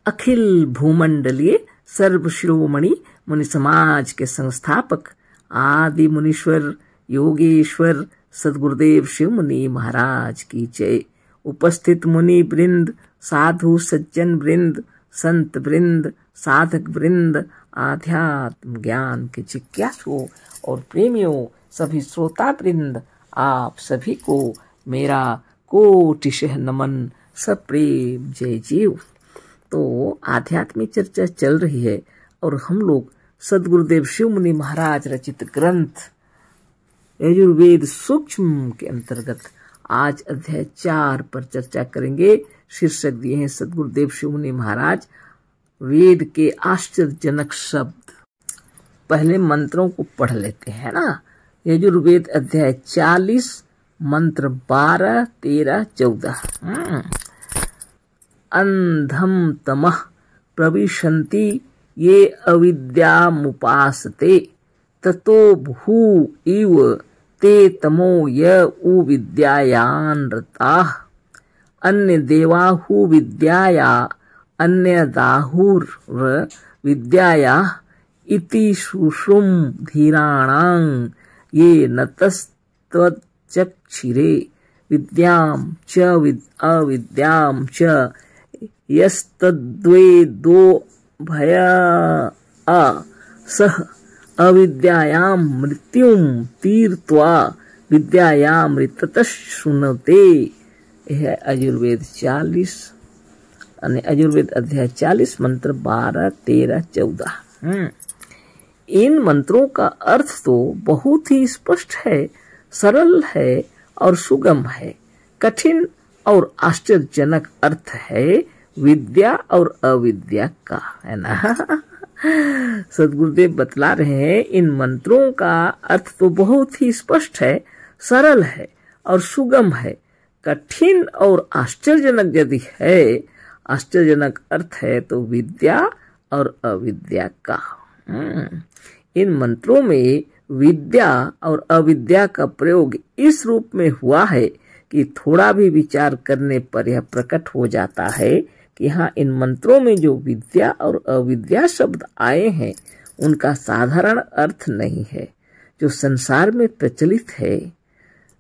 अखिल भूमंडलीय सर्वशिरोमणि मुनि समाज के संस्थापक आदि मुनीश्वर योगेश्वर सद्गुरुदेव शिव मुनि महाराज की जय। उपस्थित मुनि वृंद, साधु सज्जन वृंद, संत वृंद, साधक वृंद, आध्यात्म ज्ञान के जिज्ञासुओं और प्रेमियों, सभी श्रोता वृंद, आप सभी को मेरा कोटिशः नमन, सप्रेम जय जीव। तो आध्यात्मिक चर्चा चल रही है और हम लोग सद्गुरुदेव शिव मुनि महाराज रचित ग्रंथ यजुर्वेद सूक्ष्म के अंतर्गत आज अध्याय 4 पर चर्चा करेंगे। शीर्षक दिए हैं सद्गुरुदेव शिव मुनि महाराज वेद के आश्चर्यजनक शब्द। पहले मंत्रों को पढ़ लेते हैं ना। यजुर्वेद अध्याय 40 मंत्र 12, 13, 14। अंधम तमः प्रविशन्ति ये अविद्यामुपासते ततो भू इव ते तमो य उ विद्यायान रताः अन्य देवाहु विद्याया अन्य दाहुर विद्याया इति शुश्रुम धीराणां ये नतस्त्वचक्षिरे विद्याम च अविद्याम च यस्तद्वेदो भया सह अविद्यायां मृत्युम तीर्त्वा विद्यायामृततः शुनते। यह अजुर्वेद 40 अजुर्वेद अध्याय 40 मंत्र 12, 13, 14। इन मंत्रों का अर्थ तो बहुत ही स्पष्ट है, सरल है और सुगम है। कठिन और आश्चर्यजनक अर्थ है विद्या और अविद्या का, है ना। सद्गुरुदेव बतला रहे हैं इन मंत्रों का अर्थ तो बहुत ही स्पष्ट है, सरल है और सुगम है। कठिन और आश्चर्यजनक यदि है, आश्चर्यजनक अर्थ है तो विद्या और अविद्या का। इन मंत्रों में विद्या और अविद्या का प्रयोग इस रूप में हुआ है कि थोड़ा भी विचार करने पर यह प्रकट हो जाता है कि यहाँ इन मंत्रों में जो विद्या और अविद्या शब्द आए हैं उनका साधारण अर्थ नहीं है जो संसार में प्रचलित है।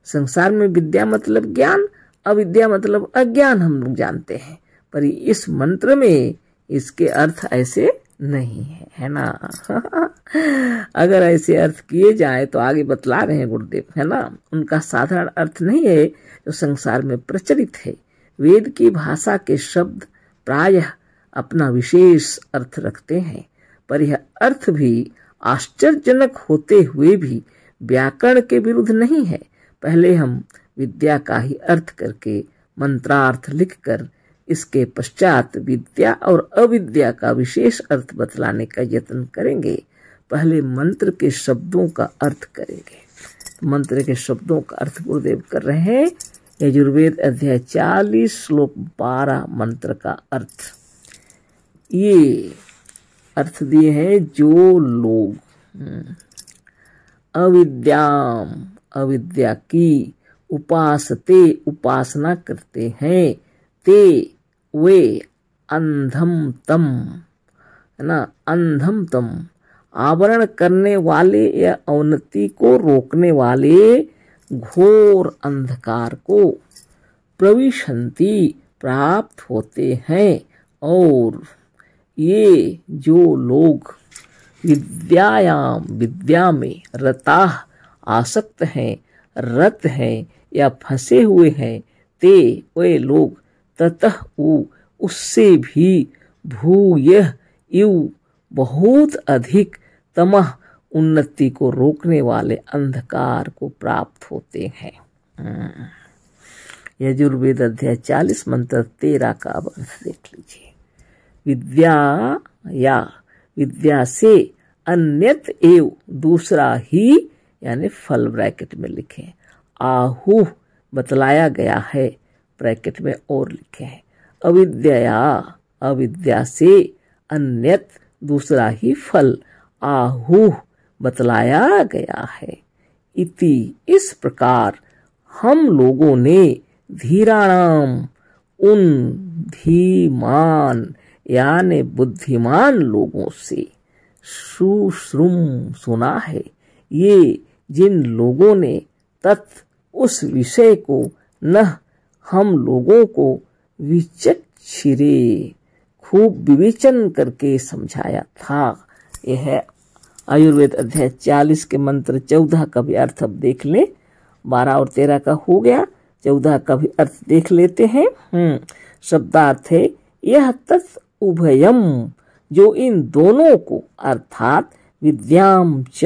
संसार में विद्या मतलब ज्ञान, अविद्या मतलब अज्ञान हम लोग जानते हैं, पर इस मंत्र में इसके अर्थ ऐसे नहीं है, है ना। अगर ऐसे अर्थ किए जाए तो आगे बतला रहे हैं गुरुदेव, है ना, उनका साधारण अर्थ नहीं है जो संसार में प्रचलित है। वेद की भाषा के शब्द प्रायः अपना विशेष अर्थ रखते हैं, पर यह अर्थ भी आश्चर्यजनक होते हुए भी व्याकरण के विरुद्ध नहीं है। पहले हम विद्या का ही अर्थ करके मंत्रार्थ लिखकर इसके पश्चात विद्या और अविद्या का विशेष अर्थ बतलाने का यत्न करेंगे। पहले मंत्र के शब्दों का अर्थ करेंगे। मंत्र के शब्दों का अर्थ गुरुदेव कर रहे हैं। यजुर्वेद अध्याय 40 श्लोक 12 मंत्र का अर्थ। ये अर्थ दिए हैं जो लोग अविद्या की उपासते उपासना करते हैं, ते वे अंधम तम, है ना, अंधम तम आवरण करने वाले या अवनति को रोकने वाले घोर अंधकार को प्रविशन्ति प्राप्त होते हैं। और ये जो लोग विद्या में रताः आसक्त हैं, रत हैं या फंसे हुए हैं, ते वे लोग ततः उससे भी भूयः इव बहुत अधिक तमः उन्नति को रोकने वाले अंधकार को प्राप्त होते हैं। यजुर्वेद अध्याय 40 मंत्र 13 का अब अर्थ देख लीजिए। विद्या से अन्यत एव दूसरा ही, यानी फल ब्रैकेट में लिखे, आहु बतलाया गया है, ब्रैकेट में और लिखे हैं। अविद्या से अन्यत दूसरा ही फल आहु बतलाया गया है। इति इस प्रकार हम लोगों ने धीराणाम उन धीमान यानी बुद्धिमान लोगों से सुश्रुम सुना है। ये जिन लोगों ने तत् उस विषय को न हम लोगों को विचक्षिरे खूब विवेचन करके समझाया था। यह है आयुर्वेद अध्याय 40 के मंत्र 14 का भी अर्थ अब देख ले। 12 और 13 का हो गया, 14 का भी अर्थ देख लेते हैं। शब्दार्थ है यह तत् उभयम, जो इन दोनों को अर्थात विद्याम च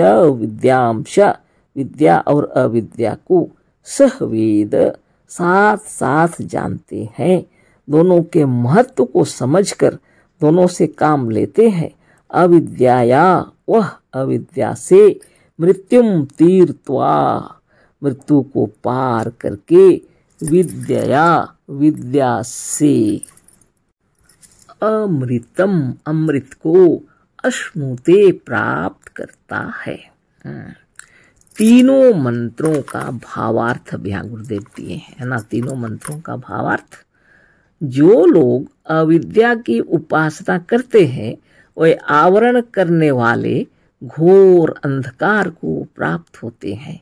विद्या और अविद्या को सहवेद साथ साथ जानते हैं, दोनों के महत्व को समझकर दोनों से काम लेते हैं। अविद्याया वह अविद्या से मृत्युम तीर्त्वा मृत्यु को पार करके विद्या विद्या से अमृतम अमृत को अश्नुते प्राप्त करता है। तीनों मंत्रों का भावार्थ भी यहाँ गुरुदेव दिए है ना। तीनों मंत्रों का भावार्थ, जो लोग अविद्या की उपासना करते हैं वे आवरण करने वाले घोर अंधकार को प्राप्त होते हैं,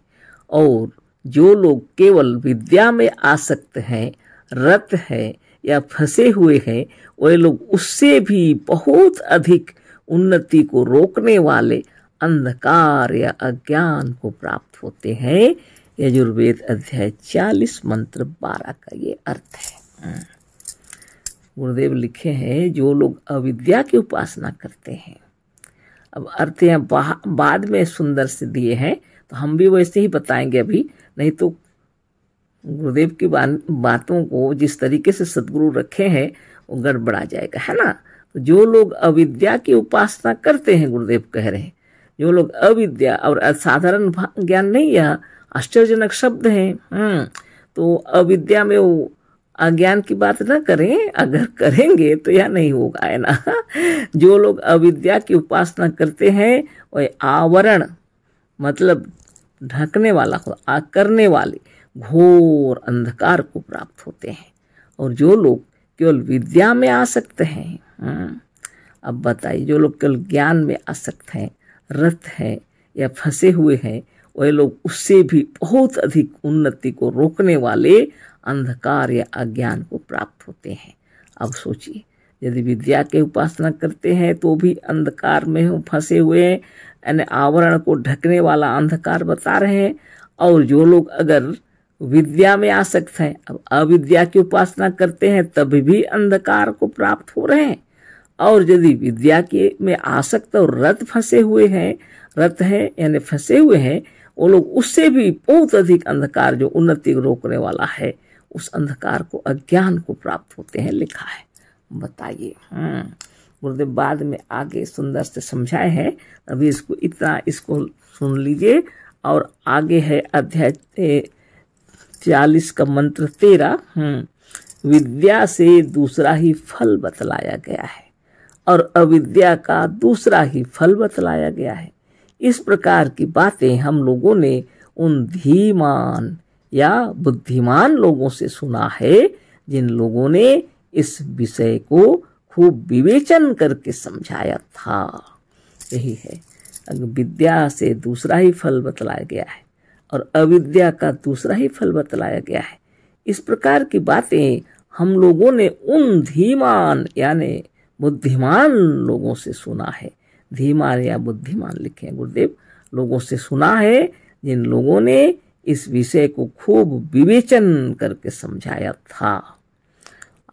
और जो लोग केवल विद्या में आसक्त हैं, रत हैं या फंसे हुए हैं, वे लोग उससे भी बहुत अधिक उन्नति को रोकने वाले अंधकार या अज्ञान को प्राप्त होते हैं। यजुर्वेद अध्याय 40 मंत्र 12 का ये अर्थ है। गुरुदेव लिखे हैं जो लोग अविद्या की उपासना करते हैं। अब अर्थ यहाँ बाद में सुंदर से दिए हैं, तो हम भी वैसे ही बताएंगे अभी, नहीं तो गुरुदेव की बातों को जिस तरीके से सद्गुरु रखे हैं वो गड़बड़ा जाएगा, है ना। तो जो लोग अविद्या की उपासना करते हैं, गुरुदेव कह रहे हैं, जो लोग अविद्या और असाधारण ज्ञान नहीं, यह आश्चर्यजनक शब्द है। तो अविद्या में वो अज्ञान की बात न करें, अगर करेंगे तो यह नहीं होगा, है ना। जो लोग अविद्या की उपासना करते हैं वह आवरण मतलब ढकने वाला हो, करने वाले घोर अंधकार को प्राप्त होते हैं। और जो लोग केवल विद्या में आसक्त हैं, अब बताइए, जो लोग केवल ज्ञान में आसक्त हैं, रत हैं या फंसे हुए हैं, वह लोग उससे भी बहुत अधिक उन्नति को रोकने वाले अंधकार या अज्ञान को प्राप्त होते हैं। अब सोचिए, यदि विद्या के उपासना करते हैं तो भी अंधकार में फंसे हुए हैं, यानी आवरण को ढकने वाला अंधकार बता रहे हैं। और जो लोग अगर विद्या में आसक्त हैं, अब अविद्या की उपासना करते हैं तभी भी अंधकार को प्राप्त हो रहे हैं। और यदि विद्या के में आसक्त और रत फंसे हुए हैं, रत हैं यानी फंसे हुए हैं, वो लोग उससे भी बहुत अधिक अंधकार जो उन्नति को रोकने वाला है, उस अंधकार को अज्ञान को प्राप्त होते हैं, लिखा है। बताइए, गुरुदेव बाद में आगे सुंदर से समझाए हैं, अभी इसको सुन लीजिए। और आगे है अध्याय 40 का मंत्र 13। विद्या से दूसरा ही फल बतलाया गया है और अविद्या का दूसरा ही फल बतलाया गया है। इस प्रकार की बातें हम लोगों ने उन धीमान या बुद्धिमान लोगों से सुना है, जिन लोगों ने इस विषय को खूब विवेचन करके समझाया था। यही है, विद्या से दूसरा ही फल बतलाया गया है और अविद्या का दूसरा ही फल बतलाया गया है। इस प्रकार की बातें हम लोगों ने उन धीमान यानी बुद्धिमान लोगों से सुना है। धीमान या बुद्धिमान लिखे हैं गुरुदेव, लोगों से सुना है जिन लोगों ने इस विषय को खूब विवेचन करके समझाया था।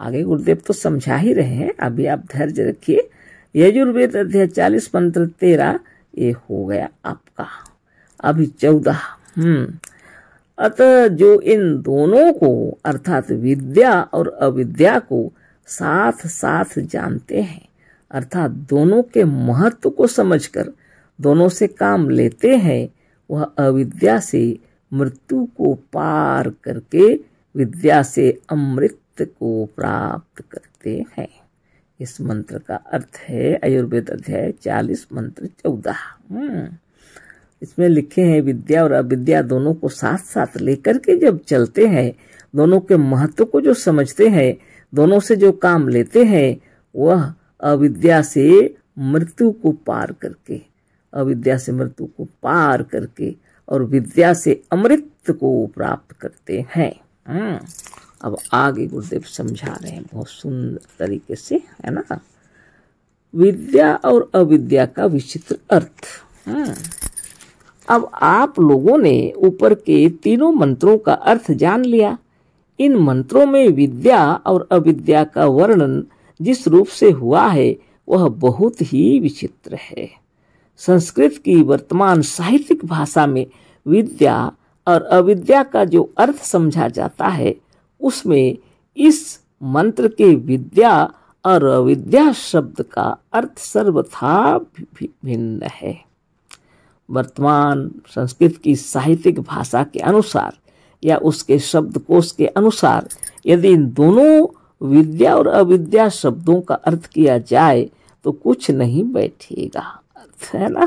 आगे गुरुदेव तो समझा ही रहे हैं, अभी आप धैर्य रखिए। यजुर्वेद अध्याय 40 मंत्र 13 ये हो गया आपका। अभी 14। अतः जो इन दोनों को अर्थात विद्या और अविद्या को साथ साथ जानते हैं, अर्थात दोनों के महत्व को समझकर दोनों से काम लेते हैं, वह अविद्या से मृत्यु को पार करके विद्या से अमृत को प्राप्त करते हैं। इस मंत्र का अर्थ है आयुर्वेद अध्याय 40 मंत्र 14। इसमें लिखे हैं विद्या और अविद्या दोनों को साथ साथ लेकर के जब चलते हैं, दोनों के महत्व को जो समझते हैं, दोनों से जो काम लेते हैं, वह अविद्या से मृत्यु को पार करके, अविद्या से मृत्यु को पार करके और विद्या से अमृत को प्राप्त करते हैं। अब आगे गुरुदेव समझा रहे हैं बहुत सुंदर तरीके से, है ना। विद्या और अविद्या का विचित्र अर्थ। अब आप लोगों ने ऊपर के तीनों मंत्रों का अर्थ जान लिया। इन मंत्रों में विद्या और अविद्या का वर्णन जिस रूप से हुआ है वह बहुत ही विचित्र है। संस्कृत की वर्तमान साहित्यिक भाषा में विद्या और अविद्या का जो अर्थ समझा जाता है उसमें इस मंत्र के विद्या और अविद्या शब्द का अर्थ सर्वथा भिन्न है। वर्तमान संस्कृत की साहित्यिक भाषा के अनुसार या उसके शब्दकोश के अनुसार यदि इन दोनों विद्या और अविद्या शब्दों का अर्थ किया जाए तो कुछ नहीं बैठेगा, अर्थ है ना।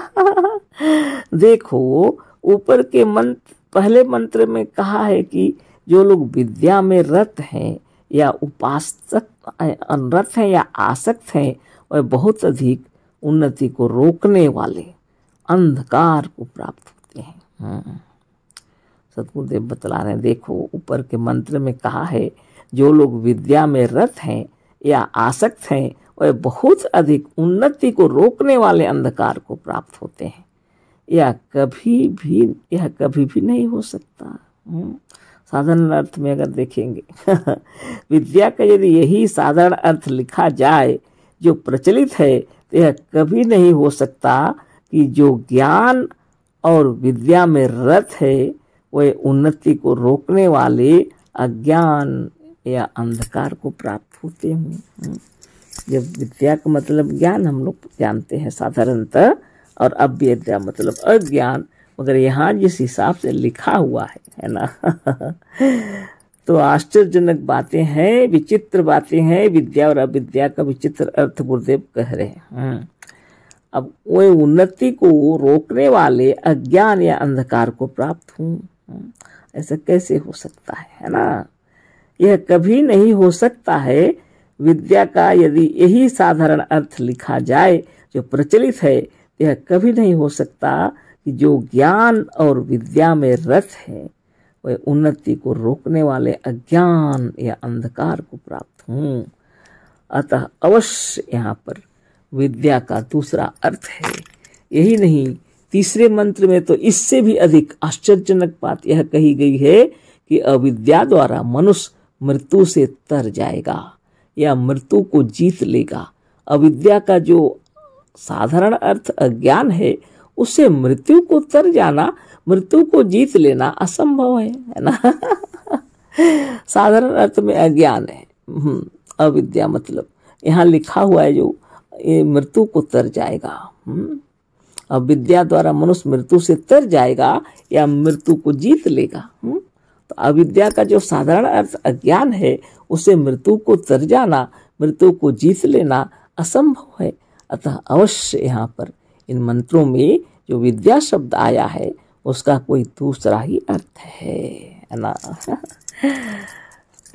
देखो ऊपर के मंत्र, पहले मंत्र में कहा है कि जो लोग विद्या में रत हैं या उपासक अनरत हैं या आसक्त हैं वह बहुत अधिक उन्नति को रोकने वाले अंधकार को प्राप्त होते हैं। सतगुरुदेव बतला रहे हैं, देखो ऊपर के मंत्र में कहा है जो लोग विद्या में रत हैं या आसक्त हैं वह बहुत अधिक उन्नति को रोकने वाले अंधकार को प्राप्त होते हैं। यह कभी भी नहीं हो सकता। साधारण अर्थ में अगर देखेंगे विद्या का यदि यही साधारण अर्थ लिखा जाए जो प्रचलित है तो यह कभी नहीं हो सकता कि जो ज्ञान और विद्या में रत है वह उन्नति को रोकने वाले अज्ञान या अंधकार को प्राप्त होते हैं। जब विद्या का मतलब ज्ञान हम लोग जानते हैं साधारणतः, और अविद्या मतलब अज्ञान, मगर यहाँ जिस हिसाब से लिखा हुआ है ना तो आश्चर्यजनक बातें हैं, विचित्र बातें हैं। विद्या और अविद्या का विचित्र अर्थ गुरुदेव कह रहे हैं। अब वो उन्नति को रोकने वाले अज्ञान या अंधकार को प्राप्त हों, ऐसा कैसे हो सकता है ना। यह कभी नहीं हो सकता है। विद्या का यदि यही साधारण अर्थ लिखा जाए जो प्रचलित है तो यह कभी नहीं हो सकता कि जो ज्ञान और विद्या में रत है वह उन्नति को रोकने वाले अज्ञान या अंधकार को प्राप्त हों। अतः अवश्य यहाँ पर विद्या का दूसरा अर्थ है। यही नहीं, तीसरे मंत्र में तो इससे भी अधिक आश्चर्यजनक बात यह कही गई है कि अविद्या द्वारा मनुष्य मृत्यु से तर जाएगा या मृत्यु को जीत लेगा। अविद्या का जो साधारण अर्थ अज्ञान है उससे मृत्यु को तर जाना, मृत्यु को जीत लेना असंभव है ना। साधारण अर्थ में अज्ञान है, अविद्या मतलब यहाँ लिखा हुआ है जो ये मृत्यु को तर जाएगा। अविद्या द्वारा मनुष्य मृत्यु से तर जाएगा या मृत्यु को जीत लेगा। तो अविद्या का जो साधारण अर्थ अज्ञान है उसे मृत्यु को तर जाना, मृत्यु को जीत लेना असंभव है। अतः अवश्य यहाँ पर इन मंत्रों में जो विद्या शब्द आया है उसका कोई दूसरा ही अर्थ है ना।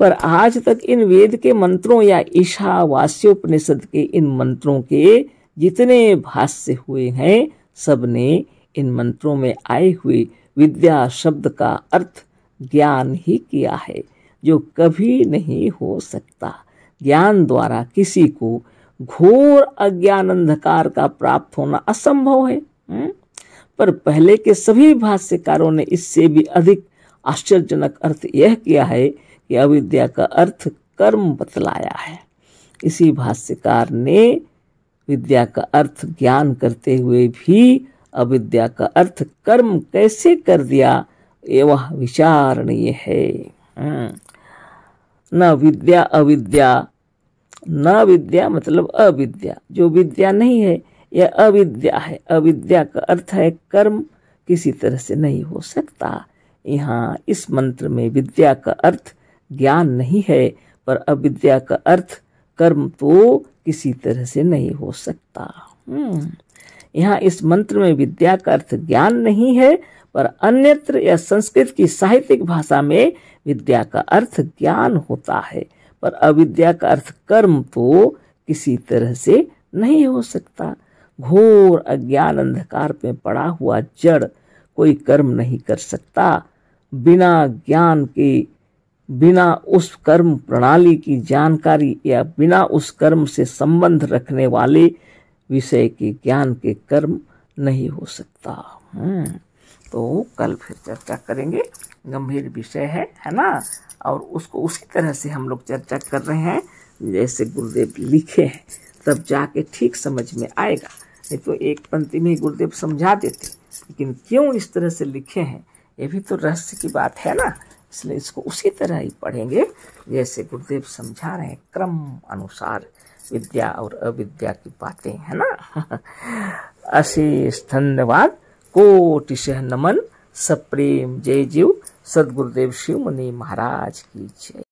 पर आज तक इन वेद के मंत्रों या ईशावास्योपनिषद के इन मंत्रों के जितने भाष्य हुए हैं सबने इन मंत्रों में आए हुए विद्या शब्द का अर्थ ज्ञान ही किया है, जो कभी नहीं हो सकता। ज्ञान द्वारा किसी को घोर अज्ञान अंधकार का प्राप्त होना असंभव है। पर पहले के सभी भाष्यकारों ने इससे भी अधिक आश्चर्यजनक अर्थ यह किया है कि अविद्या का अर्थ कर्म बतलाया है। इसी भाष्यकार ने विद्या का अर्थ ज्ञान करते हुए भी अविद्या का अर्थ कर्म कैसे कर दिया यह विचारणीय है। न विद्या अविद्या, न विद्या मतलब अविद्या, जो विद्या नहीं है यह अविद्या है। अविद्या का अर्थ है कर्म, किसी तरह से नहीं हो सकता। यहाँ इस मंत्र में विद्या का अर्थ ज्ञान नहीं है, पर अविद्या का अर्थ कर्म तो किसी तरह से नहीं हो सकता। यहाँ इस मंत्र में विद्या का अर्थ ज्ञान नहीं है, पर अन्यत्र या संस्कृत की साहित्यिक भाषा में विद्या का अर्थ ज्ञान होता है, पर अविद्या का अर्थ कर्म तो किसी तरह से नहीं हो सकता। घोर अज्ञान अंधकार में पड़ा हुआ जड़ कोई कर्म नहीं कर सकता। बिना ज्ञान के, बिना उस कर्म प्रणाली की जानकारी या बिना उस कर्म से संबंध रखने वाले विषय के ज्ञान के कर्म नहीं हो सकता। तो कल फिर चर्चा करेंगे, गंभीर विषय है ना। और उसको उसी तरह से हम लोग चर्चा कर रहे हैं जैसे गुरुदेव लिखे हैं, तब जाके ठीक समझ में आएगा। नहीं तो एक पंक्ति में ही गुरुदेव समझा देते, लेकिन क्यों इस तरह से लिखे हैं ये भी तो रहस्य की बात है ना। इसलिए इसको उसी तरह ही पढ़ेंगे जैसे गुरुदेव समझा रहे हैं, क्रम अनुसार विद्या और अविद्या की बातें, है ना। अशेष धन्यवाद, कोटिशः नमन, सप्रेम जय जीव। सद्गुरुदेव शिव मुनि महाराज की जय।